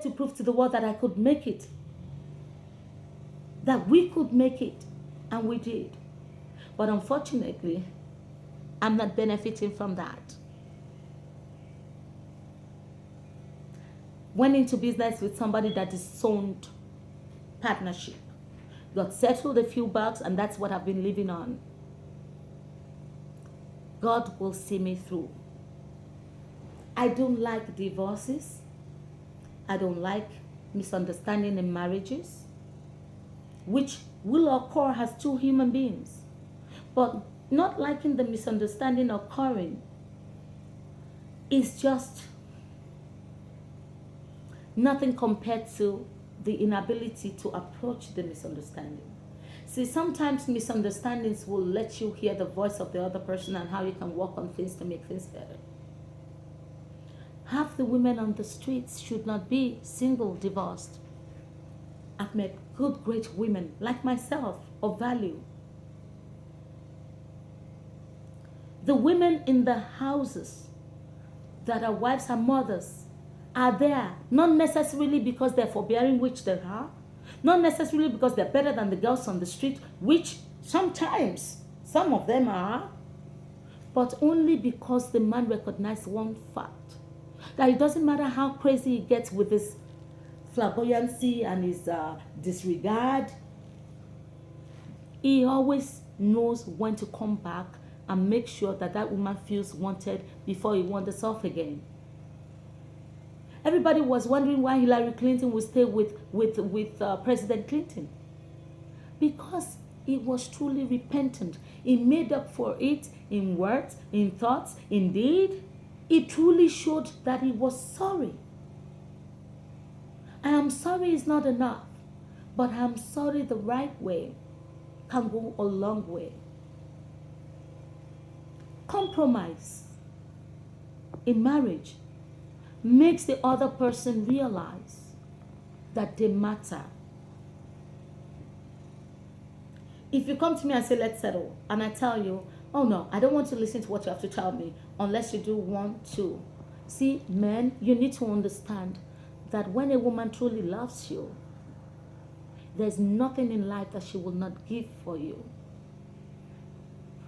to prove to the world that I could make it. That we could make it. And we did. But unfortunately, I'm not benefiting from that. Went into business with somebody that disowned partnership. Got settled a few bucks, and that's what I've been living on. God will see me through. I don't like divorces. I don't like misunderstanding in marriages, which will occur as two human beings. But not liking the misunderstanding occurring is just nothing compared to the inability to approach the misunderstanding. See, sometimes misunderstandings will let you hear the voice of the other person and how you can work on things to make things better. Half the women on the streets should not be single, divorced. I've met good, great women like myself of value. The women in the houses that are wives and mothers are there, not necessarily because they're forbearing, which they are, not necessarily because they're better than the girls on the street, which sometimes some of them are, but only because the man recognized one fact, that it doesn't matter how crazy he gets with his flamboyancy and his disregard, he always knows when to come back and make sure that that woman feels wanted before he wanders off again. Everybody was wondering why Hillary Clinton would stay with President Clinton. Because he was truly repentant. He made up for it in words, in thoughts, in deed. He truly showed that he was sorry. I am sorry is not enough, but I'm sorry the right way can go a long way. Compromise in marriage makes the other person realize that they matter. If you come to me and say, let's settle, and I tell you, oh no, I don't want to listen to what you have to tell me unless you do 1, 2. See, men, you need to understand that when a woman truly loves you, there's nothing in life that she will not give for you.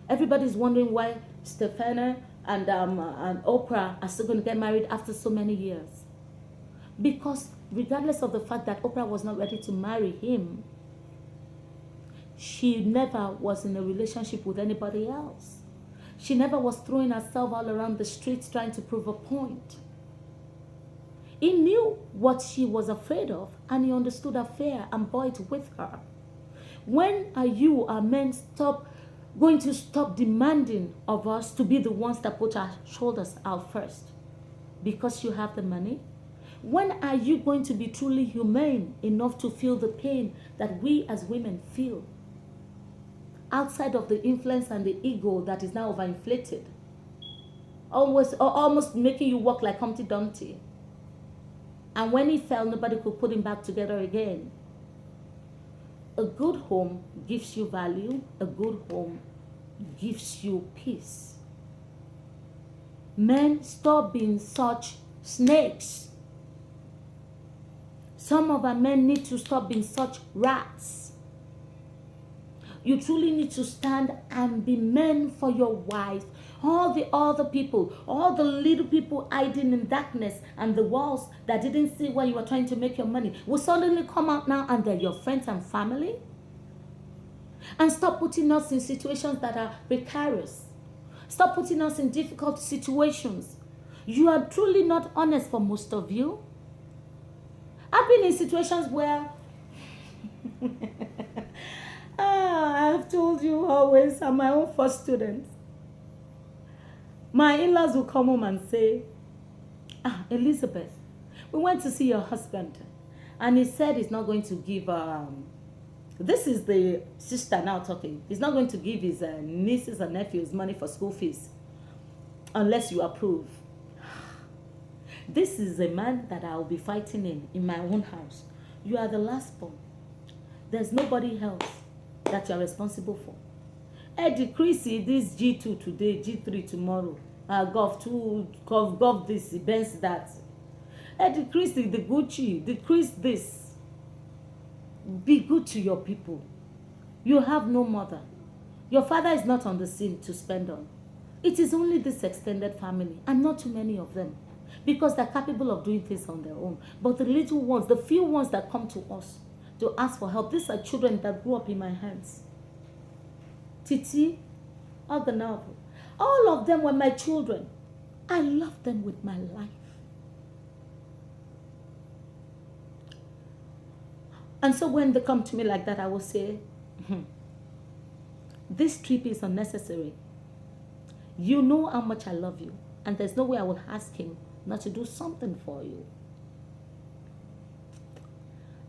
Everybody's wondering why Stefana and Oprah are still going to get married after so many years. Because regardless of the fact that Oprah was not ready to marry him, she never was in a relationship with anybody else. She never was throwing herself all around the streets trying to prove a point. He knew what she was afraid of, and he understood her fear and bore it with her. When are you, our men, going to stop demanding of us to be the ones that put our shoulders out first? Because you have the money? When are you going to be truly humane enough to feel the pain that we as women feel? Outside of the influence and the ego that is now overinflated. Almost making you walk like Humpty Dumpty. And when he fell, nobody could put him back together again. A good home gives you value. A good home gives you peace. Men, stop being such snakes. Some of our men need to stop being such rats. You truly need to stand and be men for your wife. All the other people, all the little people hiding in darkness and the walls that didn't see where you were trying to make your money will suddenly come out now, and they're your friends and family. And stop putting us in situations that are precarious. Stop putting us in difficult situations. You are truly not honest for most of you. I've been in situations where I've told you always, I'm my own first student. My in-laws will come home and say, Elizabeth, we went to see your husband, and he said he's not going to give, this is the sister now talking, he's not going to give his nieces and nephews money for school fees unless you approve. This is a man that I'll be fighting in my own house. You are the last born. There's nobody else that you're responsible for. Eddie Chrissy, this G2 today, G3 tomorrow. Golf 2, golf this, Benz that. Decrease the Gucci, decrease this. Be good to your people. You have no mother. Your father is not on the scene to spend on. It is only this extended family, and not too many of them, because they're capable of doing things on their own. But the little ones, the few ones that come to us to ask for help, these are children that grew up in my hands. Titi, Oganov, all of them were my children. I love them with my life. And so when they come to me like that, I will say, this trip is unnecessary. You know how much I love you, and there's no way I will ask him not to do something for you.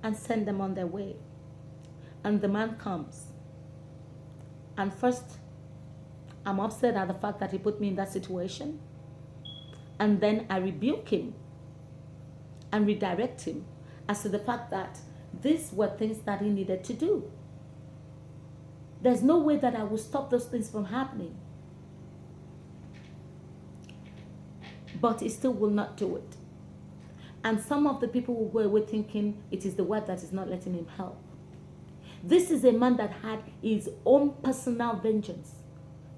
And send them on their way. And the man comes. And first, I'm upset at the fact that he put me in that situation. And then I rebuke him and redirect him as to the fact that these were things that he needed to do. There's no way that I will stop those things from happening. But he still will not do it. And some of the people will go away thinking it is the wife that is not letting him help. This is a man that had his own personal vengeance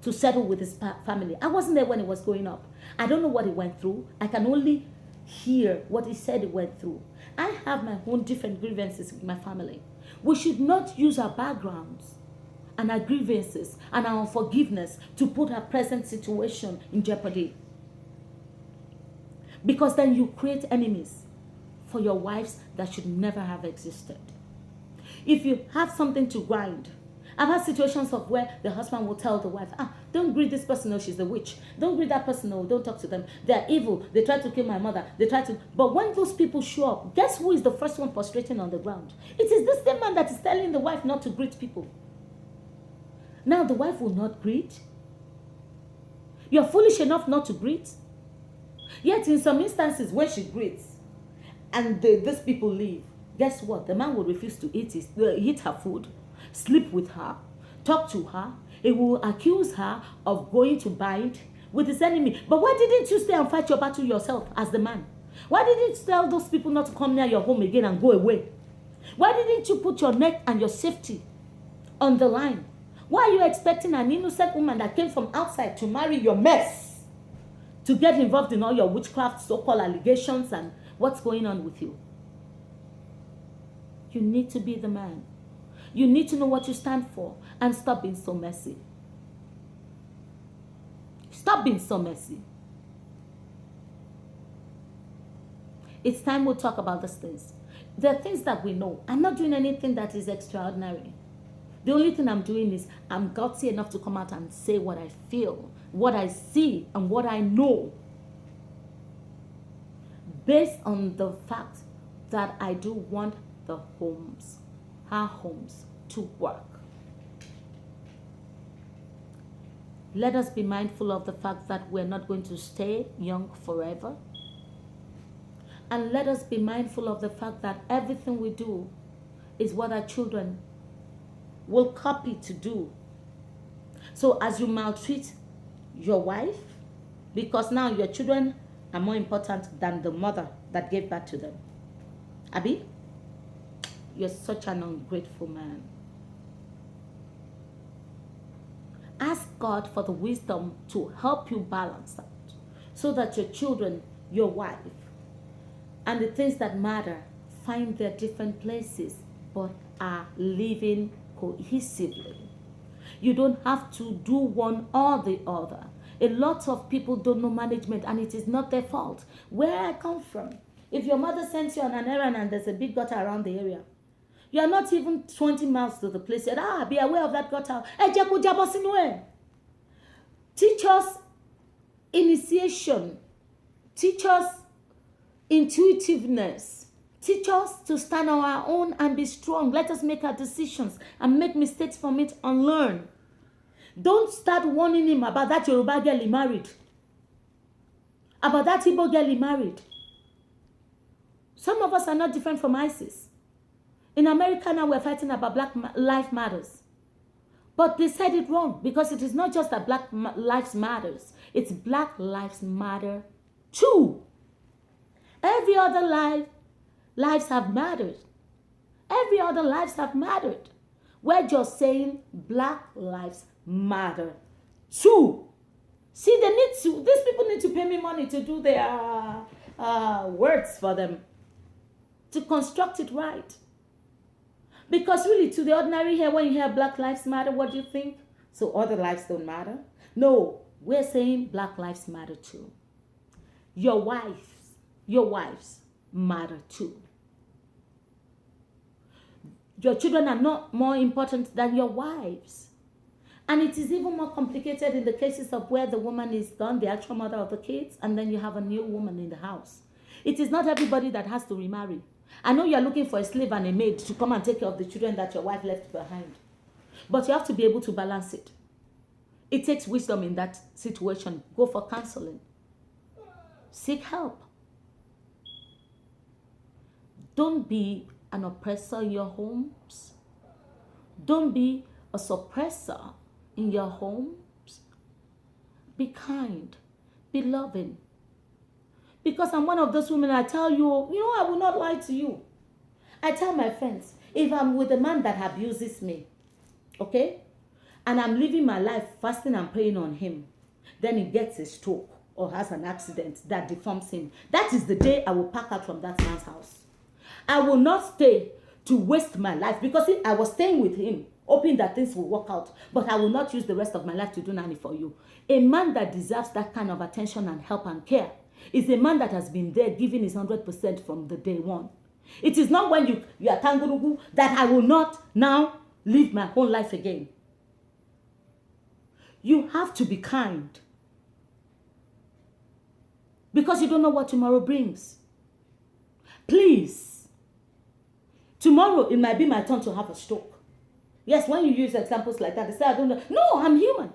to settle with his family. I wasn't there when it was going up. I don't know what he went through. I can only hear what he said he went through. I have my own different grievances with my family. We should not use our backgrounds and our grievances and our unforgiveness to put our present situation in jeopardy. Because then you create enemies for your wives that should never have existed. If you have something to grind, I've had situations of where the husband will tell the wife, don't greet this person, no, she's a witch. Don't greet that person, no, don't talk to them. They're evil. They try to kill my mother. But when those people show up, guess who is the first one prostrating on the ground? It is this same man that is telling the wife not to greet people. Now the wife will not greet. You're foolish enough not to greet. Yet in some instances when she greets and these people leave, guess what? The man will refuse to eat her food, sleep with her, talk to her. He will accuse her of going to bind with his enemy. But why didn't you stay and fight your battle yourself as the man? Why didn't you tell those people not to come near your home again and go away? Why didn't you put your neck and your safety on the line? Why are you expecting an innocent woman that came from outside to marry your mess, to get involved in all your witchcraft, so-called allegations and what's going on with you? You need to be the man. You need to know what you stand for and stop being so messy. Stop being so messy. It's time we talk about these things. There are things that we know. I'm not doing anything that is extraordinary. The only thing I'm doing is I'm gutsy enough to come out and say what I feel, what I see, and what I know, based on the fact that I do want the homes, our homes, to work. Let us be mindful of the fact that we're not going to stay young forever. And let us be mindful of the fact that everything we do is what our children will copy to do. So as you maltreat your wife, because now your children are more important than the mother that gave birth to them. Abi, you're such an ungrateful man. Ask God for the wisdom to help you balance out so that your children, your wife, and the things that matter find their different places but are living cohesively. You don't have to do one or the other. A lot of people don't know management, and it is not their fault. Where I come from, if your mother sends you on an errand and there's a big gutter around the area, you are not even 20 miles to the place. You said, be aware of that gutter. Teach us initiation. Teach us intuitiveness. Teach us to stand on our own and be strong. Let us make our decisions and make mistakes from it and learn. Don't start warning him about that Yoruba girl he married. About that Igbo girl he married. Some of us are not different from ISIS. In America now we're fighting about Black Lives Matters. But they said it wrong, because it is not just that Black Lives Matters. It's Black Lives Matter too. Every other lives have mattered. Every other lives have mattered. We're just saying black lives matter too. See, these people need to pay me money to do their words for them, to construct it right. Because really, to the ordinary here, when you hear Black Lives Matter, what do you think? So other lives don't matter? No, we're saying Black Lives Matter too. Your wives matter too. Your children are not more important than your wives. And it is even more complicated in the cases of where the woman is gone, the actual mother of the kids, and then you have a new woman in the house. It is not everybody that has to remarry. I know you're looking for a slave and a maid to come and take care of the children that your wife left behind. But you have to be able to balance it. It takes wisdom in that situation. Go for counseling. Seek help. Don't be an oppressor in your homes. Don't be a suppressor in your homes. Be kind. Be loving. Because I'm one of those women, I tell you, I will not lie to you. I tell my friends, if I'm with a man that abuses me, okay, and I'm living my life fasting and praying on him, then he gets a stroke or has an accident that deforms him, that is the day I will pack out from that man's house. I will not stay to waste my life, because I was staying with him, hoping that things will work out, but I will not use the rest of my life to do nanny for you. A man that deserves that kind of attention and help and care is a man that has been there giving his 100% from the day one. It is not when you are tangurugu that I will not now live my whole life again. You have to be kind, because you don't know what tomorrow brings. Please, tomorrow it might be my turn to have a stroke. Yes, when you use examples like that, they say, I don't know. No, I'm human.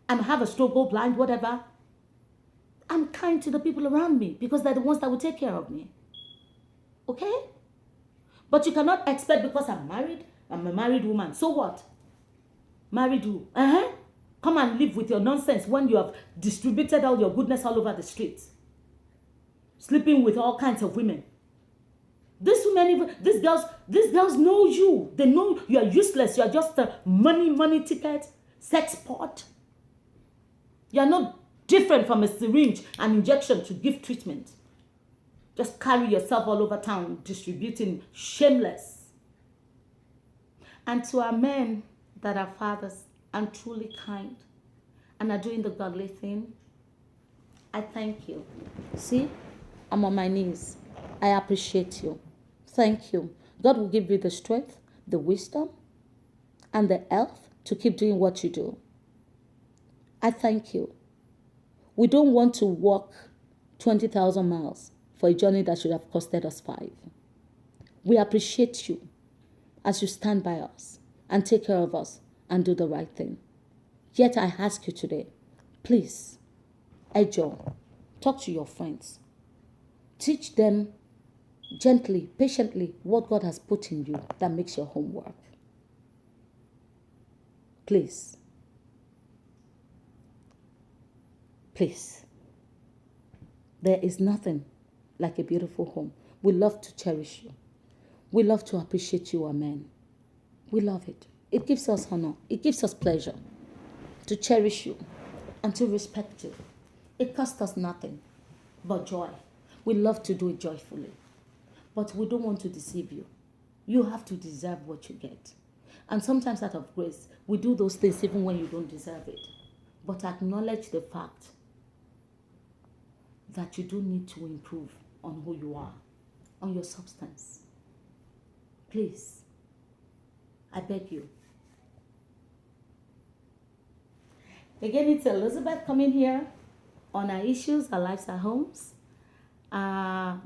I have a stroke, go blind, whatever. I'm kind to the people around me because they're the ones that will take care of me. Okay? But you cannot expect, because I'm a married woman. So what? Married who? Come and live with your nonsense when you have distributed all your goodness all over the streets. Sleeping with all kinds of women. These girls know you. They know you are useless. You are just a money ticket, sex pot. You are not different from a syringe and injection to give treatment. Just carry yourself all over town, distributing, shameless. And to our men that are fathers and truly kind and are doing the godly thing, I thank you. See, I'm on my knees. I appreciate you. Thank you. God will give you the strength, the wisdom, and the health to keep doing what you do. I thank you. We don't want to walk 20,000 miles for a journey that should have costed us 5. We appreciate you as you stand by us and take care of us and do the right thing. Yet I ask you today, please, Ejo, talk to your friends. Teach them gently, patiently, what God has put in you that makes your home work. Please. Please. There is nothing like a beautiful home. We love to cherish you. We love to appreciate you, amen. We love it. It gives us honor. It gives us pleasure to cherish you and to respect you. It costs us nothing but joy. We love to do it joyfully. But we don't want to deceive you. You have to deserve what you get. And sometimes out of grace, we do those things even when you don't deserve it. But acknowledge the fact that you do need to improve on who you are, on your substance. Please, I beg you. Again, it's Elizabeth coming here on our issues, our lives, our homes.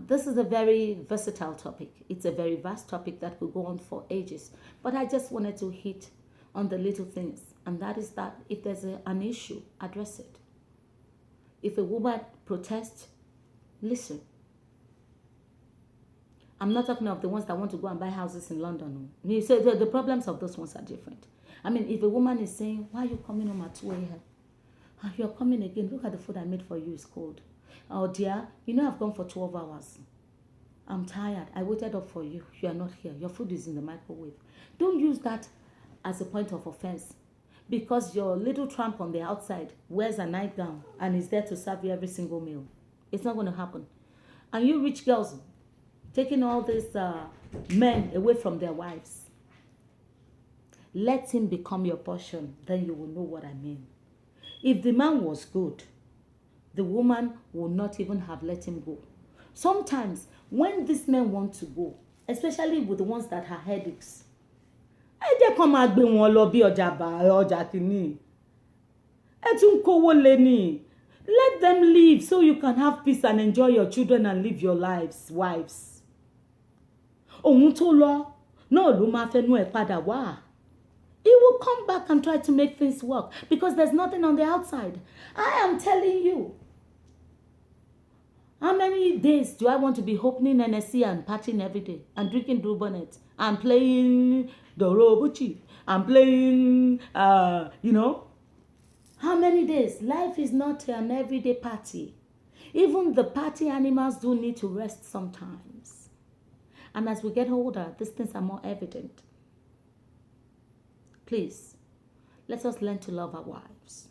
This is a very versatile topic. It's a very vast topic that could go on for ages. But I just wanted to hit on the little things. And that is that if there's an issue, address it. If a woman protests, listen. I'm not talking of the ones that want to go and buy houses in London. You say the problems of those ones are different. I mean, if a woman is saying, why are you coming home at 2 a.m.? You're coming again. Look at the food I made for you. It's cold. Oh dear, you know I've gone for 12 hours. I'm tired. I waited up for you. You are not here. Your food is in the microwave. Don't use that as a point of offense. Because your little tramp on the outside wears a nightgown and is there to serve you every single meal. It's not going to happen. And you rich girls taking all these men away from their wives. Let him become your portion. Then you will know what I mean. If the man was good, the woman would not even have let him go. Sometimes, when these men want to go, especially with the ones that have headaches, ẹ jẹ́ kó máa gbé wọn lọ bí ọjà kìíní. Ẹ tún kówó lé ní. Let them live so you can have peace and enjoy your children and live your lives, wives. Òun tó lọ náà ló máa fẹnu ẹ̀ padà wá. He will come back and try to make things work because there's nothing on the outside. I am telling you. How many days do I want to be opening NSC and partying every day and drinking Dubonet and playing Dorobuchi and playing, you know? How many days? Life is not an everyday party. Even the party animals do need to rest sometimes. And as we get older, these things are more evident. Please, let us learn to love our wives.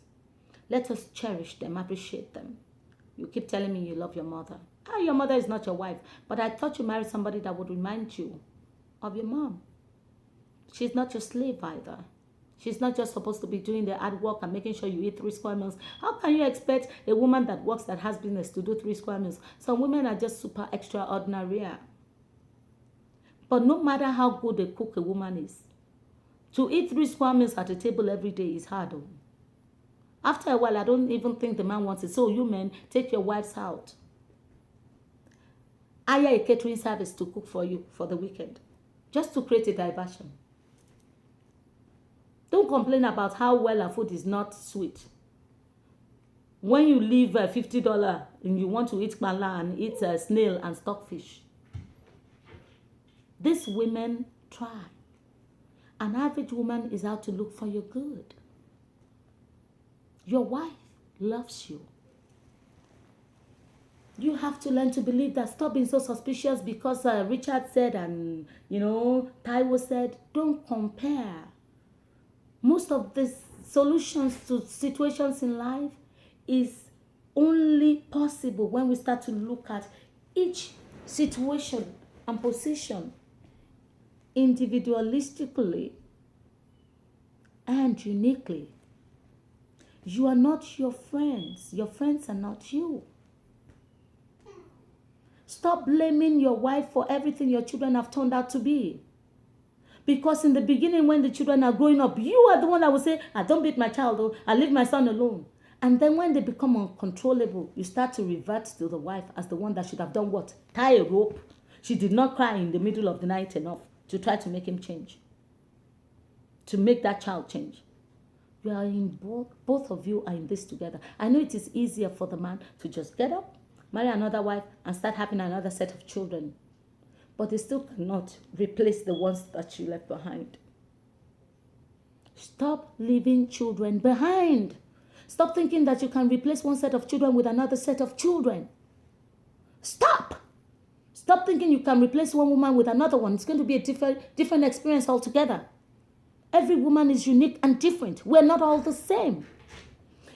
Let us cherish them, appreciate them. You keep telling me you love your mother. Your mother is not your wife. But I thought you married somebody that would remind you of your mom. She's not your slave either. She's not just supposed to be doing the hard work and making sure you eat 3 square meals. How can you expect a woman that works, that has business, to do 3 square meals? Some women are just super extraordinary. But no matter how good a cook a woman is, to eat 3 square meals at a table every day is hard. After a while, I don't even think the man wants it. So you men, take your wives out. Hire a catering service to cook for you for the weekend. Just to create a diversion. Don't complain about how well our food is not sweet. When you leave $50 and you want to eat kmala and eat snail and stockfish. These women try. An average woman is out to look for your good. Your wife loves you. You have to learn to believe that. Stop being so suspicious because Richard said and, Taiwo said. Don't compare. Most of the solutions to situations in life is only possible when we start to look at each situation and position individualistically and uniquely. You are not your friends. Your friends are not you. Stop blaming your wife for everything your children have turned out to be. Because in the beginning, when the children are growing up, you are the one that will say, don't beat my child, I leave my son alone. And then when they become uncontrollable, you start to revert to the wife as the one that should have done what? Tie a rope. She did not cry in the middle of the night enough to try to make him change. To make that child change. You are in both of you are in this together. I know it is easier for the man to just get up, marry another wife, and start having another set of children. But they still cannot replace the ones that you left behind. Stop leaving children behind. Stop thinking that you can replace one set of children with another set of children. Stop. Stop thinking you can replace one woman with another one. It's going to be a different experience altogether. Every woman is unique and different. We're not all the same.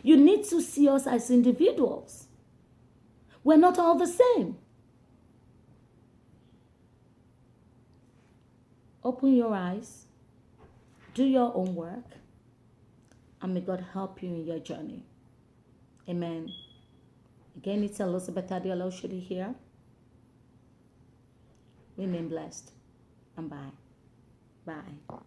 You need to see us as individuals. We're not all the same. Open your eyes. Do your own work. And may God help you in your journey. Amen. Again, it's Elizabeth Adeola Oshodi here. Remain blessed. And bye. Bye.